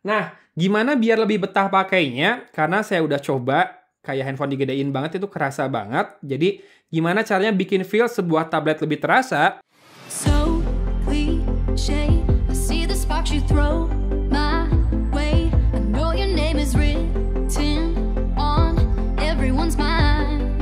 Nah, gimana biar lebih betah pakainya? Karena saya udah coba, kayak handphone digedein banget itu kerasa banget. Jadi, gimana caranya bikin feel sebuah tablet lebih terasa? So cliche, I see the sparks you throw my way. I know your name is written on everyone's mind.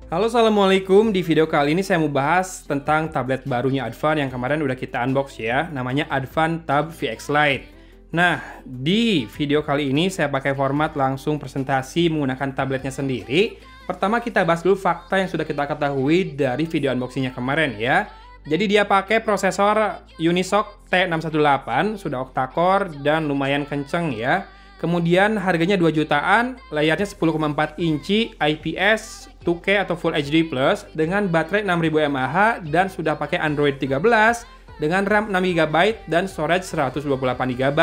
Halo, assalamualaikum. Di video kali ini saya mau bahas tentang tablet barunya Advan yang kemarin udah kita unbox ya. Namanya Advan Tab VX Lite. Nah, di video kali ini saya pakai format langsung presentasi menggunakan tabletnya sendiri. Pertama kita bahas dulu fakta yang sudah kita ketahui dari video unboxingnya kemarin ya. Jadi dia pakai prosesor Unisoc T618, sudah octa-core dan lumayan kenceng ya. Kemudian harganya 2 jutaan, layarnya 10,4 inci, IPS, 2K atau Full HD+, dengan baterai 6000 mAh dan sudah pakai Android 13, dengan RAM 6GB dan storage 128GB.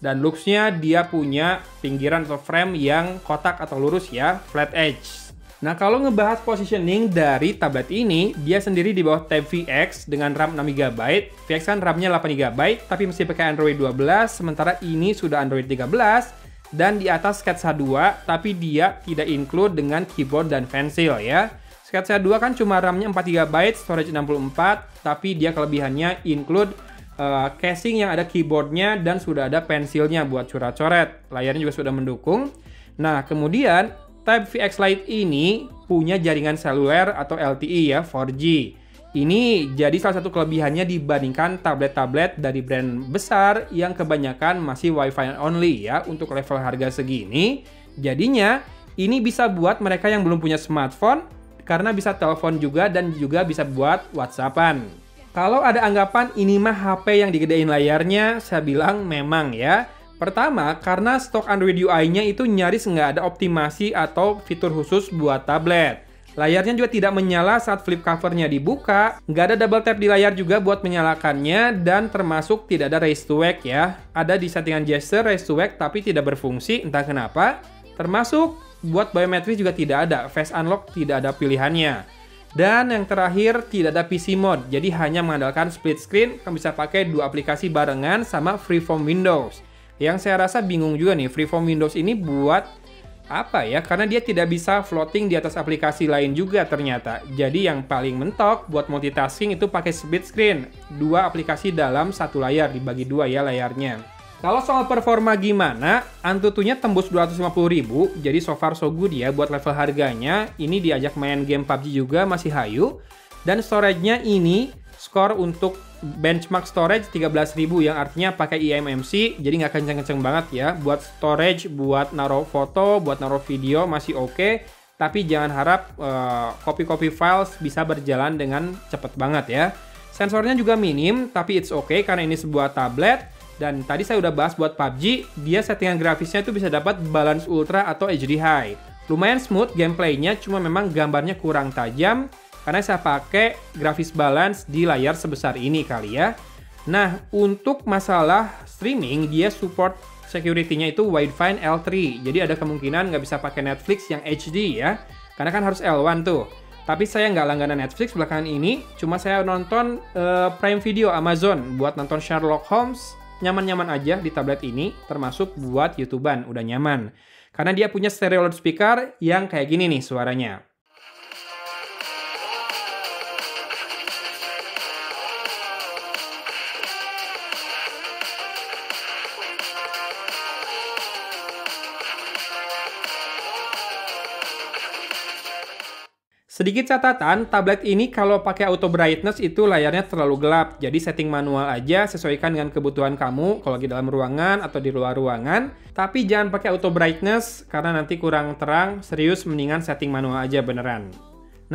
Dan looks-nya dia punya pinggiran atau frame yang kotak atau lurus ya, flat edge. Nah, kalau ngebahas positioning dari tablet ini, dia sendiri di bawah Tab VX dengan RAM 6GB. VX kan RAM-nya 8GB, tapi mesti pakai Android 12, sementara ini sudah Android 13. Dan di atas Sketsa 2, tapi dia tidak include dengan keyboard dan pensil ya. Sketsa 2 kan cuma RAM-nya 4GB, storage 64, tapi dia kelebihannya include casing yang ada keyboardnya dan sudah ada pensilnya buat coret-coret. Layarnya juga sudah mendukung. Nah, kemudian Tab VX Lite ini punya jaringan seluler atau LTE ya, 4G. Ini jadi salah satu kelebihannya dibandingkan tablet-tablet dari brand besar yang kebanyakan masih Wi-Fi only ya untuk level harga segini. Jadinya ini bisa buat mereka yang belum punya smartphone karena bisa telepon juga dan juga bisa buat WhatsAppan. Kalau ada anggapan ini mah HP yang digedein layarnya, saya bilang memang ya. Pertama, karena stok Android UI-nya itu nyaris nggak ada optimasi atau fitur khusus buat tablet. Layarnya juga tidak menyala saat flip cover-nya dibuka, nggak ada double tap di layar juga buat menyalakannya, dan termasuk tidak ada raise to wake ya. Ada di settingan gesture raise to wake tapi tidak berfungsi, entah kenapa. Termasuk buat biometris juga tidak ada, face unlock tidak ada pilihannya. Dan yang terakhir tidak ada PC mode, jadi hanya mengandalkan split screen, kamu bisa pakai dua aplikasi barengan sama Freeform Windows. Yang saya rasa bingung juga nih, Freeform Windows ini buat apa ya? Karena dia tidak bisa floating di atas aplikasi lain juga ternyata. Jadi yang paling mentok buat multitasking itu pakai split screen, dua aplikasi dalam satu layar, dibagi dua ya layarnya. Kalau soal performa gimana, Antutunya tembus 250.000, jadi so far so good ya buat level harganya. Ini diajak main game PUBG juga masih hayu. Dan storage-nya ini, skor untuk benchmark storage 13.000 yang artinya pakai eMMC, jadi nggak kenceng-kenceng banget ya. Buat storage, buat naruh foto, buat naruh video masih oke. Tapi jangan harap copy-copy files bisa berjalan dengan cepet banget ya. Sensornya juga minim, tapi it's okay karena ini sebuah tablet. Dan tadi saya udah bahas buat PUBG, dia settingan grafisnya itu bisa dapat balance ultra atau HD high. Lumayan smooth gameplaynya, cuma memang gambarnya kurang tajam karena saya pakai grafis balance di layar sebesar ini kali ya. Nah, untuk masalah streaming, dia support security-nya itu Widevine L3. Jadi ada kemungkinan nggak bisa pakai Netflix yang HD ya, karena kan harus L1 tuh. Tapi saya nggak langganan Netflix belakangan ini, cuma saya nonton Prime Video Amazon buat nonton Sherlock Holmes. Nyaman-nyaman aja di tablet ini, termasuk buat YouTuber udah nyaman. Karena dia punya stereo loudspeaker yang kayak gini nih suaranya. Sedikit catatan, tablet ini kalau pakai auto brightness itu layarnya terlalu gelap. Jadi setting manual aja, sesuaikan dengan kebutuhan kamu kalau di dalam ruangan atau di luar ruangan. Tapi jangan pakai auto brightness karena nanti kurang terang, serius mendingan setting manual aja beneran.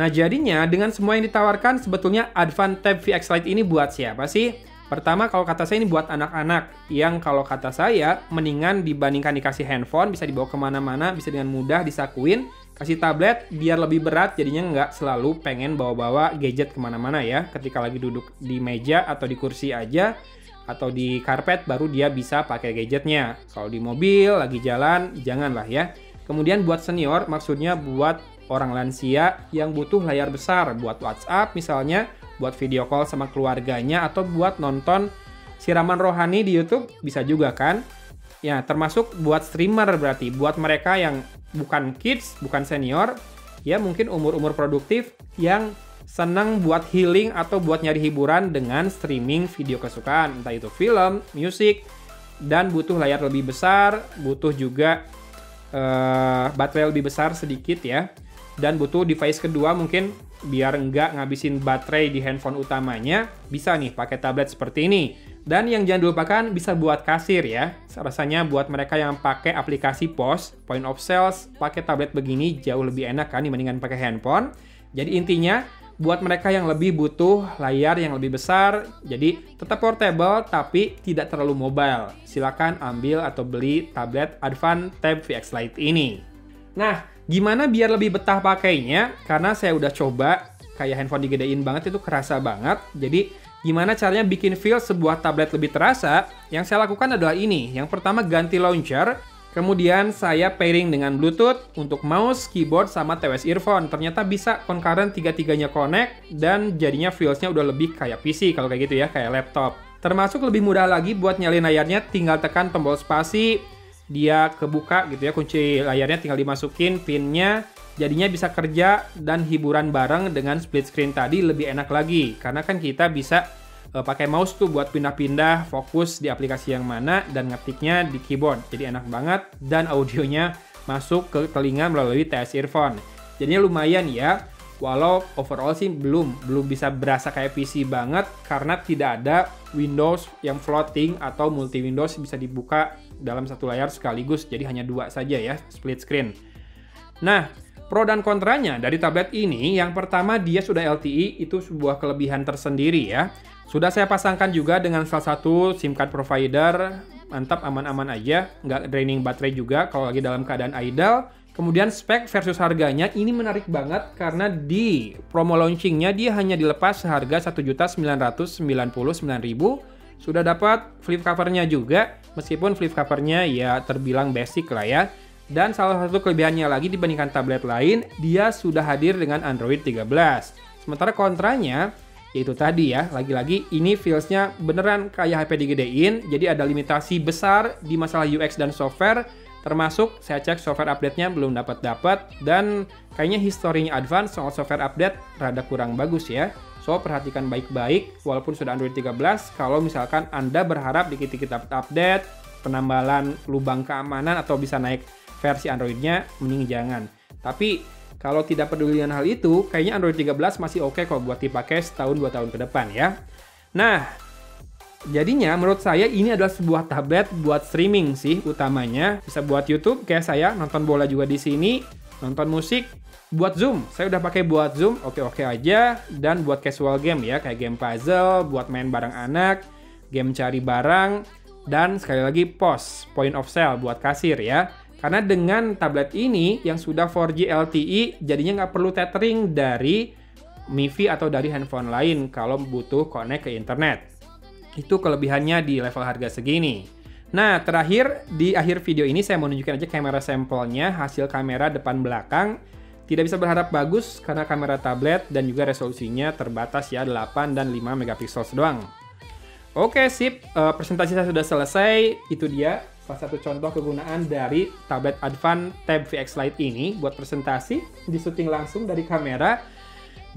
Nah jadinya dengan semua yang ditawarkan sebetulnya Advan Tab VX Lite ini buat siapa sih? Pertama kalau kata saya ini buat anak-anak yang kalau kata saya mendingan dibandingkan dikasih handphone bisa dibawa kemana-mana, bisa dengan mudah disakuin. Kasih tablet biar lebih berat jadinya nggak selalu pengen bawa-bawa gadget kemana-mana ya. Ketika lagi duduk di meja atau di kursi aja atau di karpet baru dia bisa pakai gadgetnya. Kalau di mobil lagi jalan janganlah ya. Kemudian buat senior maksudnya buat orang lansia yang butuh layar besar buat WhatsApp misalnya, buat video call sama keluarganya atau buat nonton siraman rohani di YouTube bisa juga kan? Ya, termasuk buat streamer berarti, buat mereka yang bukan kids, bukan senior, ya mungkin umur-umur produktif yang senang buat healing atau buat nyari hiburan dengan streaming video kesukaan, entah itu film, musik, dan butuh layar lebih besar, butuh juga baterai lebih besar sedikit ya, dan butuh device kedua mungkin biar nggak ngabisin baterai di handphone utamanya, bisa nih pakai tablet seperti ini. Dan yang jangan dilupakan bisa buat kasir ya, rasanya buat mereka yang pakai aplikasi POS, point of sales, pakai tablet begini jauh lebih enak kan dibandingkan pakai handphone. Jadi intinya buat mereka yang lebih butuh layar yang lebih besar, jadi tetap portable tapi tidak terlalu mobile. Silakan ambil atau beli tablet Advan Tab VX Lite ini. Nah, gimana biar lebih betah pakainya? Karena saya udah coba, kayak handphone digedein banget itu kerasa banget. Jadi gimana caranya bikin feel sebuah tablet lebih terasa? Yang saya lakukan adalah ini. Yang pertama ganti launcher. Kemudian saya pairing dengan Bluetooth untuk mouse, keyboard, sama TWS earphone. Ternyata bisa concurrent tiga-tiganya connect dan jadinya feels-nya udah lebih kayak PC kalau kayak gitu ya, kayak laptop. Termasuk lebih mudah lagi buat nyalain layarnya, tinggal tekan tombol spasi, dia kebuka gitu ya, kunci layarnya tinggal dimasukin pinnya, jadinya bisa kerja dan hiburan bareng dengan split screen tadi lebih enak lagi. Karena kan kita bisa pakai mouse tuh buat pindah-pindah fokus di aplikasi yang mana dan ngetiknya di keyboard. Jadi enak banget dan audionya masuk ke telinga melalui TWS earphone. Jadinya lumayan ya. Walau overall sih belum bisa berasa kayak PC banget karena tidak ada Windows yang floating atau multi Windows bisa dibuka dalam satu layar sekaligus. Jadi hanya dua saja ya, split screen. Nah, pro dan kontranya dari tablet ini, yang pertama dia sudah LTE, itu sebuah kelebihan tersendiri ya. Sudah saya pasangkan juga dengan salah satu SIM card provider, mantap, aman-aman aja, nggak draining baterai juga kalau lagi dalam keadaan idle. Kemudian spek versus harganya, ini menarik banget karena di promo launchingnya dia hanya dilepas seharga Rp1.999.000. Sudah dapat flip covernya juga, meskipun flip covernya ya terbilang basic lah ya. Dan salah satu kelebihannya lagi dibandingkan tablet lain, dia sudah hadir dengan Android 13. Sementara kontranya, yaitu tadi ya, lagi-lagi ini feels-nya beneran kayak HP digedein, jadi ada limitasi besar di masalah UX dan software, termasuk saya cek software update-nya belum dapat, dan kayaknya historinya Advan soal software update rada kurang bagus ya. So, perhatikan baik-baik, walaupun sudah Android 13, kalau misalkan Anda berharap dikit-dikit update, penambahan lubang keamanan atau bisa naik versi Android-nya, mending jangan. Tapi kalau tidak peduli dengan hal itu, kayaknya Android 13 masih oke kok buat dipakai setahun 2 tahun ke depan ya. Nah, jadinya menurut saya ini adalah sebuah tablet buat streaming sih utamanya. Bisa buat YouTube kayak saya, nonton bola juga di sini, nonton musik, buat Zoom. Saya udah pakai buat Zoom, oke-oke aja. Dan buat casual game ya, kayak game puzzle, buat main bareng anak, game cari barang, dan sekali lagi POS, point of sale buat kasir ya. Karena dengan tablet ini yang sudah 4G LTE, jadinya nggak perlu tethering dari MiFi atau dari handphone lain kalau butuh connect ke internet. Itu kelebihannya di level harga segini. Nah, terakhir di akhir video ini saya mau nunjukin aja kamera sampelnya, hasil kamera depan belakang. Tidak bisa berharap bagus karena kamera tablet dan juga resolusinya terbatas ya, 8 dan 5 megapiksel doang. Oke, sip. Presentasi saya sudah selesai. Itu dia salah satu contoh kegunaan dari tablet Advan Tab VX Lite ini buat presentasi, di syuting langsung dari kamera.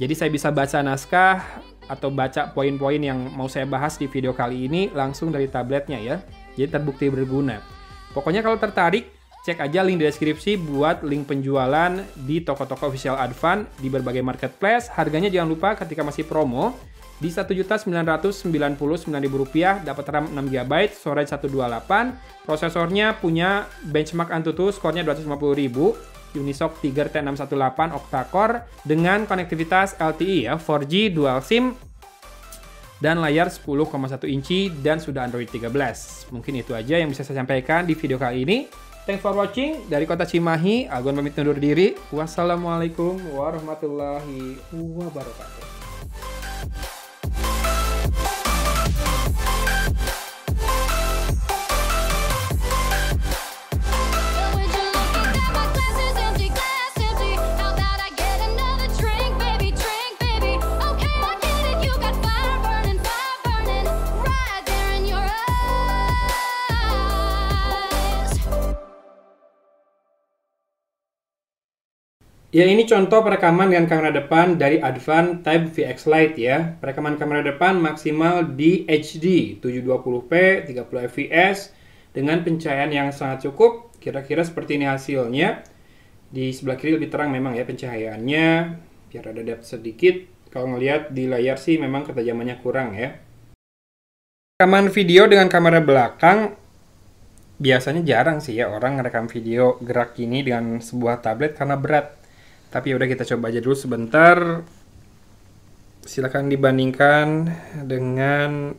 Jadi saya bisa baca naskah atau baca poin-poin yang mau saya bahas di video kali ini langsung dari tabletnya ya. Jadi terbukti berguna. Pokoknya kalau tertarik, cek aja link di deskripsi buat link penjualan di toko-toko official Advan di berbagai marketplace. Harganya jangan lupa ketika masih promo, di Rp1.999.000 dapat RAM 6GB, storage 128, prosesornya punya benchmark Antutu, skornya 250.000, Unisoc Tiger T618 octa-core dengan konektivitas LTE ya, 4G dual SIM dan layar 10,1 inci dan sudah Android 13. Mungkin itu aja yang bisa saya sampaikan di video kali ini. Thanks for watching. Dari kota Cimahi, Algon pamit undur diri. Wassalamualaikum warahmatullahi wabarakatuh. Your Ya, ini contoh perekaman dengan kamera depan dari Advan Tab VX Lite ya. Perekaman kamera depan maksimal di HD 720p 30 fps dengan pencahayaan yang sangat cukup. Kira-kira seperti ini hasilnya. Di sebelah kiri lebih terang memang ya pencahayaannya, biar ada depth sedikit. Kalau ngelihat di layar sih memang ketajamannya kurang ya. Rekaman video dengan kamera belakang biasanya jarang sih ya orang ngerekam video gerak gini dengan sebuah tablet karena berat. Tapi udah kita coba aja dulu sebentar. Silakan dibandingkan dengan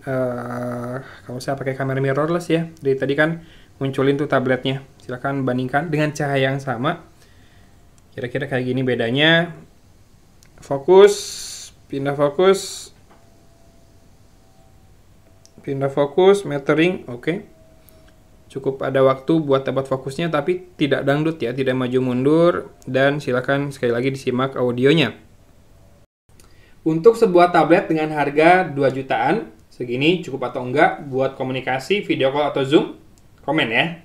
kalau saya pakai kamera mirrorless ya. Dari tadi kan munculin tuh tabletnya. Silakan bandingkan dengan cahaya yang sama. Kira-kira kayak gini bedanya. Fokus, pindah fokus. Pindah fokus, metering, oke. Cukup ada waktu buat dapat fokusnya, tapi tidak dangdut ya, tidak maju mundur. Dan silakan sekali lagi disimak audionya. Untuk sebuah tablet dengan harga 2 jutaan, segini cukup atau enggak buat komunikasi, video call atau Zoom? Komen ya.